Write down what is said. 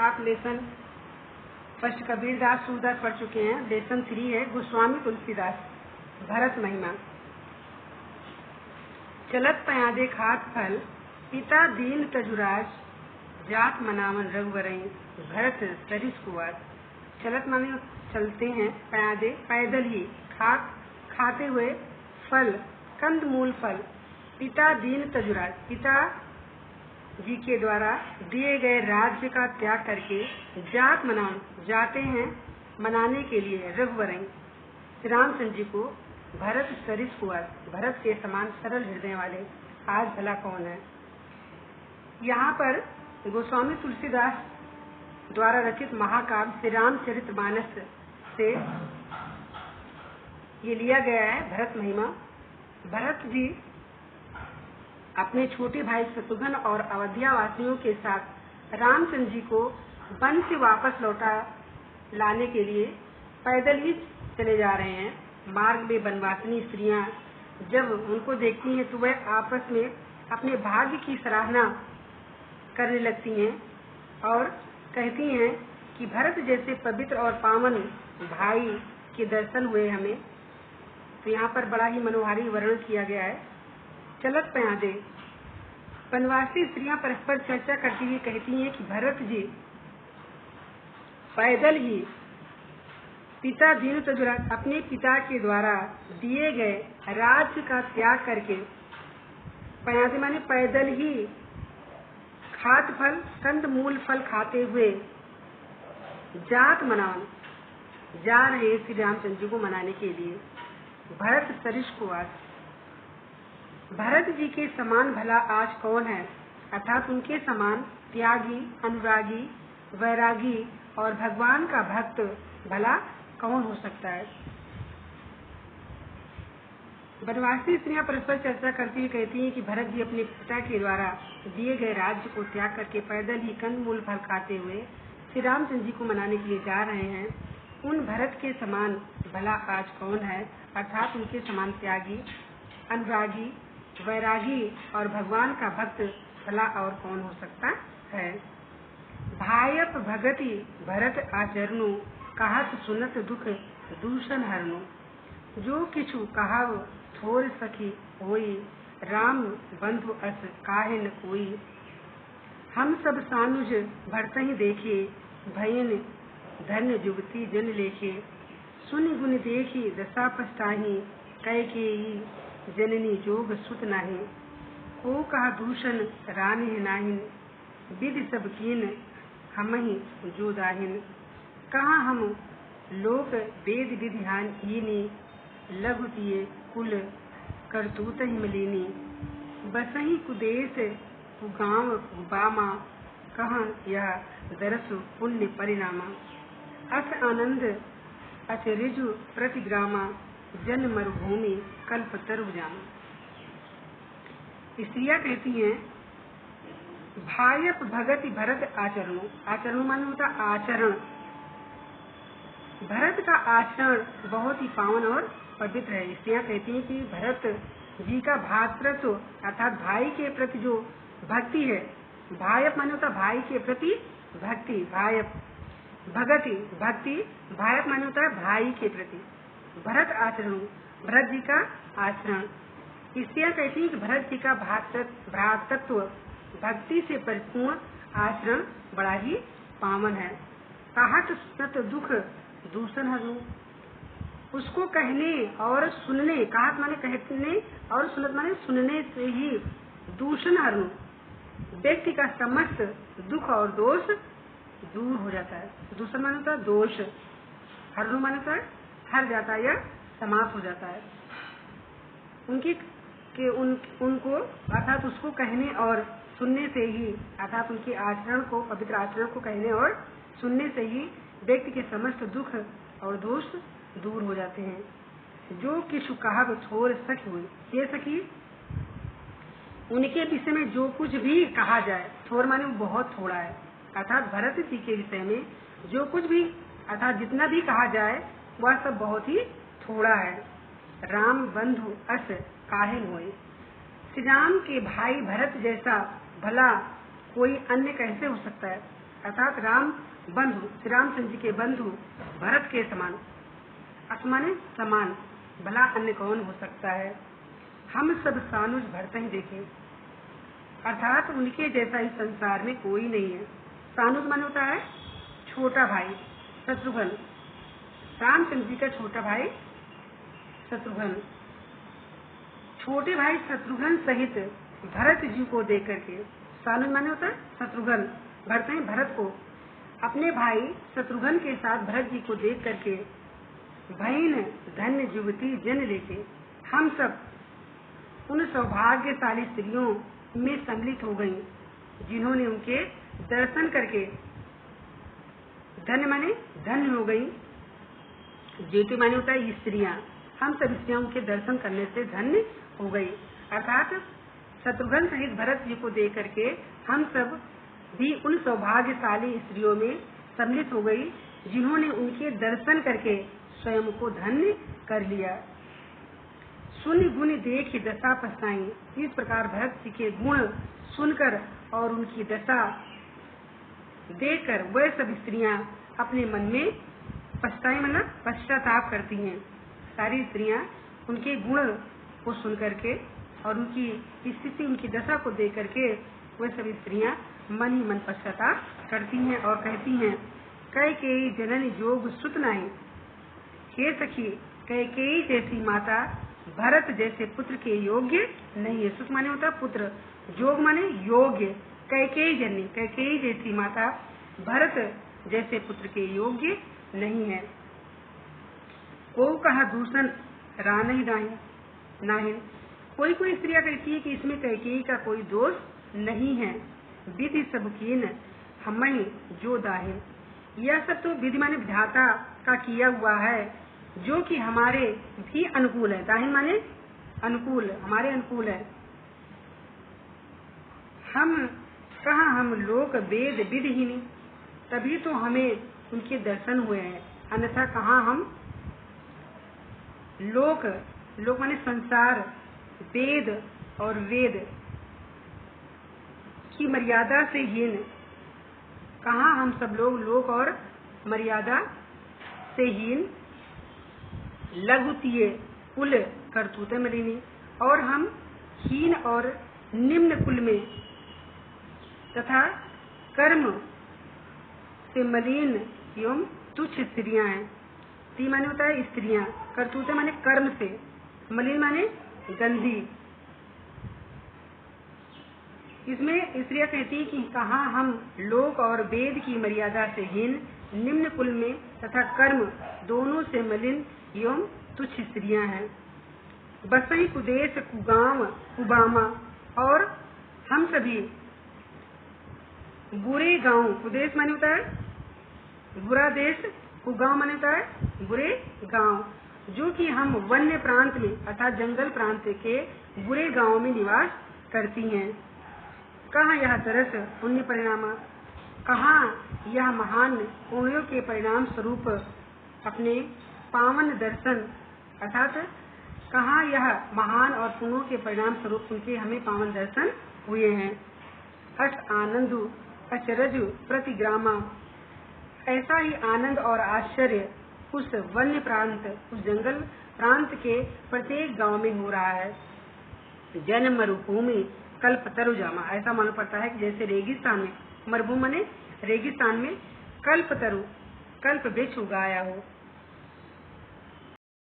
आप lesson first Kabirdas Surdas पढ़ चुके हैं। लेसन 3 है गोस्वामी तुलसीदास, भरत महिमा। चलत पयादे खात फल, पिता दीन तजुराज, जात मनावन रघुवरई, भरत सरिस कुवार। चलत माने चलते हैं, पयादे पैदल ही, खात खाते हुए, फल कंद मूल फल, पिता दीन तजुराज, पिता जी के द्वारा दिए गए राज्य का त्याग करके जात मनान जाते हैं मनाने के लिए रघुवरई श्री रामचंद्र जी को, भरत सरिस कुंवर, भरत के समान सरल हृदय वाले आज भला कौन है। यहाँ पर गोस्वामी तुलसीदास द्वारा रचित महाकाव्य श्री रामचरितमानस से ये लिया गया है भरत महिमा। भरत जी अपने छोटे भाई शत्रुघ्न और अयोध्या वासियों के साथ रामचंद्र जी को वन से वापस लौटा लाने के लिए पैदल ही चले जा रहे हैं। मार्ग में वनवासिनी स्त्रियां जब उनको देखती हैं तो वह आपस में अपने भाग्य की सराहना करने लगती हैं और कहती हैं कि भरत जैसे पवित्र और पावन भाई के दर्शन हुए हमें। तो यहाँ पर बड़ा ही मनोहारी वर्णन किया गया है। चलत पयादे, वनवासी स्त्रियां परस्पर चर्चा करती हुई कहती हैं कि भरत जी पैदल ही पिता दीन तजुराज, अपने पिता के द्वारा दिए गए राज्य का त्याग करके, पयादे माने पैदल ही, खात फल कंद मूल फल खाते हुए जात मनान जा रहे श्री रामचंद्र जी को मनाने के लिए। भरत सरिस कुंवर, भरत जी के समान भला आज कौन है, अर्थात उनके समान त्यागी, अनुरागी, वैरागी और भगवान का भक्त भला कौन हो सकता है। वनवासी स्त्रियां परस्पर चर्चा करती हुई कहती हैं कि भरत जी अपने पिता के द्वारा दिए गए राज्य को त्याग करके पैदल ही कंदमूल फल खाते हुए श्री रामचंद्र जी को मनाने के लिए जा रहे हैं। उन भरत के समान भला आज कौन है, अर्थात उनके समान त्यागी, अनुरागी, वैरागी और भगवान का भक्त भला और कौन हो सकता है। भायप भगति भरत आचरणु, कहत सुनत दुख दूषण हरनु। जो किछु कहाव थोर सखी होई, राम बंधु अस काहे न कोई। हम सब सानुज भरतहि देखे, भयन धन्य जुगति जन लेखे। सुनि गुण देखी दशा पछताहि, कैकेयी जननी जोग सुत नाहि। को कहा दूषण रानि नाहिन, विधि सब कीन हमहि जो दाहिन। कहाँ हम लोक वेद विधिहान हीनी, लघु किए कुल करतूत हिमलीनी। बसहि कुदेश कुगांव कुबामा, कहाँ यह दरस पुण्य परिणामा। अस आनंद अचरिजु प्रतिग्रामा, जन मरुभूमि कल्प तरु जामा। स्त्रियां कहती हैं भायप भगति भरत आचरण, आचरण माने होता आचरण। भरत का आचरण बहुत ही पावन और पवित्र है। स्त्रियां कहती हैं कि भरत जी का भातृत्व अर्थात भाई के प्रति जो भक्ति है, भायप माने होता भाई के प्रति भक्ति, भायप भगति भक्ति, भायप माने होता है भाई के प्रति। भरत आचरण, भरत जी का आचरण। स्त्रियां कहती हैं कि भरत जी का भ्रातृत्व भक्ति से परिपूर्ण आचरण बड़ा ही पावन है। कहत सुनत दुख दूषण हरनु, उसको कहने और सुनने, कहत माने कहने और सुनत माने सुनने से ही दूषण हरनु, व्यक्ति का समस्त दुख और दोष दूर हो जाता है। दूषण माने होता है दोष, हरनु माने होता है हर जाता है या समाप्त हो जाता है। उनको अर्थात उसको कहने और सुनने से ही, अर्थात उनके आचरण को, पवित्र आचरण को कहने और सुनने से ही व्यक्ति के समस्त दुख और दोष दूर हो जाते हैं। जो किछु कहाव थोर सखी हुई, ये सखी उनके विषय में जो कुछ भी कहा जाए, थोर माने वो बहुत थोड़ा है, अर्थात भरत जी के विषय में जो कुछ भी अर्थात जितना भी कहा जाए वह सब बहुत ही थोड़ा है। राम बंधु अस काहे होए, श्री राम के भाई भरत जैसा भला कोई अन्य कैसे हो सकता है। अर्थात राम बंधु श्री रामचंद्र जी के बंधु भरत के समान, असमाने समान, भला अन्य कौन हो सकता है। हम सब सानुज भरत ही देखे, अर्थात उनके जैसा इस संसार में कोई नहीं है। सानुज माने होता है छोटा भाई, शत्रुघ्न, रामचंद्र जी का छोटा भाई शत्रुघ्न। छोटे भाई शत्रुघ्न सहित भरत जी को देख करके, सानुज माने होता है शत्रुघ्न, भरत हैं भरत को, अपने भाई शत्रुघ्न के साथ भरत जी को देख करके भईन धन्य युवती जन लेके हम सब उन सौभाग्यशाली स्त्रियों में सम्मिलित हो गयी जिन्होंने उनके दर्शन करके धन्य माने धन्य हो गयी। ज्योति माने होता है स्त्रियां, हम सब स्त्रियां उनके दर्शन करने से धन्य हो गयी। अर्थात शत्रुघ्न सहित भरत जी को देख करके हम सब भी उन सौभाग्यशाली स्त्रियों में सम्मिलित हो गयी जिन्होंने उनके दर्शन करके स्वयं को धन्य कर लिया। शून्य गुण देख दशा पछताई, इस प्रकार भरत जी के गुण सुनकर और उनकी दशा देखकर वह सब स्त्रियां अपने मन में पछताई मतलब पश्चाताप करती हैं। सारी स्त्रियां उनके गुण को सुन करके और उनकी स्थिति उनकी दशा को देख करके वह सब स्त्रियां मन ही मन पश्चाताप करती हैं और कहती हैं, कैकेयी जननी जोग सुत नाई, हे सखी कैकेयी जैसी माता भरत जैसे पुत्र के योग्य नहीं है। सुत माने होता पुत्र, जोग माने योग्य, कैकेयी जननी कैकेयी जैसी माता भरत जैसे पुत्र के योग्य नहीं है। को कहा दूषण रान ही नाहिन, कोई कोई स्त्रियां कहती है कि इसमें कैकेयी का कोई दोष नहीं है। विधि सब कीन हमहि जो दाहिन, यह सब तो विधि माने विधाता का किया हुआ है जो कि हमारे भी अनुकूल है। दाहिन माने अनुकूल, हमारे अनुकूल है। हम लोक वेद विधहीन, तभी तो हमें उनके दर्शन हुए हैं, अन्यथा कहाँ हम लोक माने संसार, वेद और वेद की मर्यादा से हीन, कहाँ हम सब लोग लोक और मर्यादा से हीन, लघुतिये कुल करतूते मलिनी, और हम हीन और निम्न कुल में तथा कर्म से मलिन एवं तुच्छ स्त्रियां हैं। ती माने होता है स्त्रियां, करतूते माने कर्म से, मलिन माने गंदी। इसमें स्त्रियां कहती कि कहाँ हम लोक और वेद की मर्यादा से हीन, निम्न कुल में तथा कर्म दोनों से मलिन एवं तुच्छ स्त्रियां हैं। बसई कुदेश कुगांव कुबामा, और हम सभी बुरे गांव, कुदेश माने होता है बुरा देश, कुगांव माने होता है बुरे गांव, जो कि हम वन्य प्रांत में अर्थात जंगल प्रांत के बुरे गांवों में निवास करती हैं। कहाँ यह तरस पुण्य परिणाम, कहाँ यह महान पुण्यों के परिणाम स्वरूप अपने पावन दर्शन, अर्थात कहाँ यह महान और पुण्यों के परिणाम स्वरूप उनके हमें पावन दर्शन हुए हैं। हठ आनंदु अचरज प्रतिग्रामा, ऐसा ही आनंद और आश्चर्य उस वन्य प्रांत, उस जंगल प्रांत के प्रत्येक गांव में हो रहा है। जन मरुभूमि कल्प तरु जामा, ऐसा मालूम पड़ता है कि जैसे रेगिस्तान में, मरुभूमि माने रेगिस्तान में कल्प तरु, कल्प वृक्ष उगाया हो,